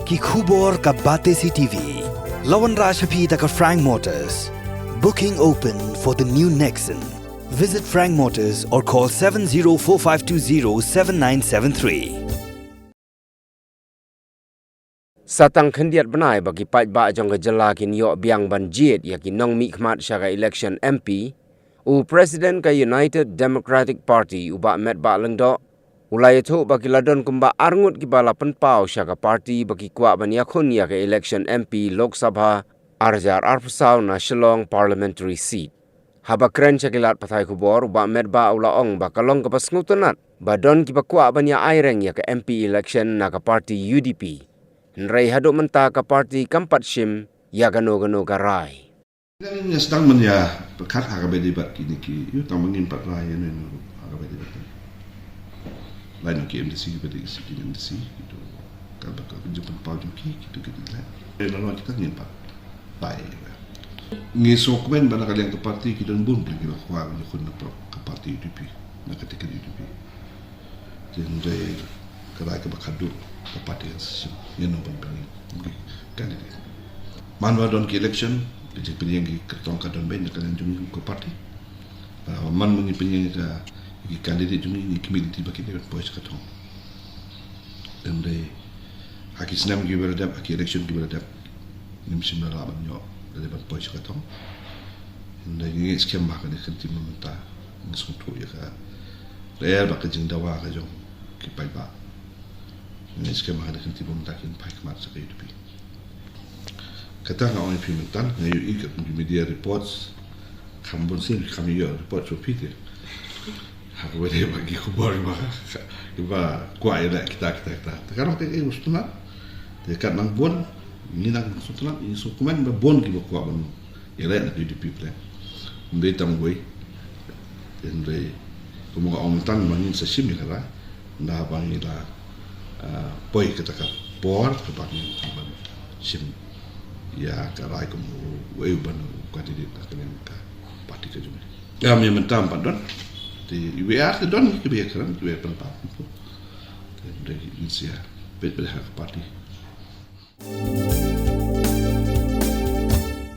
ki khubor ka bate si TV. Lawan Rashaphi taka Frank Motors. Booking open for the new Nexon. Visit Frank Motors or call 7045207973. Satang khendiat benai bagi pajba jong gejala kin yo biang banjit ya kin nong mi khmat syaga election MP u President ka United Democratic Party uba met ba lengdo ulai tu bagi ladon kumba arngut ki bala Pynpaw syaga party bagi Kwah ban Ïakhun ya ka election MP Lok Sabha arjar arpsau na Shillong parliamentary seat. Haba keren cakilat pathai kubor uba met ba ula ong ba kalong ka pasngutunat ba don ki ba Kwah ban ya aireng ya ka MP election na ka party UDP. Nrai haduk mentah ke parti keempat sim ya gano-gano garai. Yang sedang menya berkat harga debat kini itu tak mengimpat raya ni harga debat. Lain lagi MDC berdiri sini MDC itu kalau bakal jumpa Pynpaw jumki itu kita lihat. Lalu kita ngimpat baik. Ngisok men bana kalian ke parti kita bun pergi Kwah Ïakhun ke parti UDP nak ketika UDP. Jadi kerai ke bakadu parti yang nombor paling kandidat. Manwa don ke election, jadi penyeng ke tongkat don ben kalian jumpa ke parti. Man mengi penyeng ke kandidat jumpa ni community bagi dia boys ke tong. Dan dai haki senam ki beradab, haki election ki beradab. Ni mesti melawan yo dari boys ke tong. Dan ni skem bah kan kanti meminta ngesutu ya ka. Real bak jeng dawa ka jong ki pai ba. Ini sekarang ada kan tiba mentakin baik mat sekai itu. Kata orang yang pimentan, ngayu ikat di media reports, kambun sini kami yo report sopi tu. Aku boleh bagi kubur Kiba Kwah ya kita. Sekarang kita ini mustahil. Dekat nang bon, ini nang mustahil. Ini sukuman bon Kiba Kwah bon. Ya nak di people. Mbak tam gue, dan dari kemuka orang tan mangin sesim ni kara, dah bangi lah. Boy kita ka por ke bagi sim ya karai ko weu ban kandidat kalian ka parti ke jumlah ya mi mentam padon di UR ke don ke biar keren ke Pynpaw dari Indonesia bet hak parti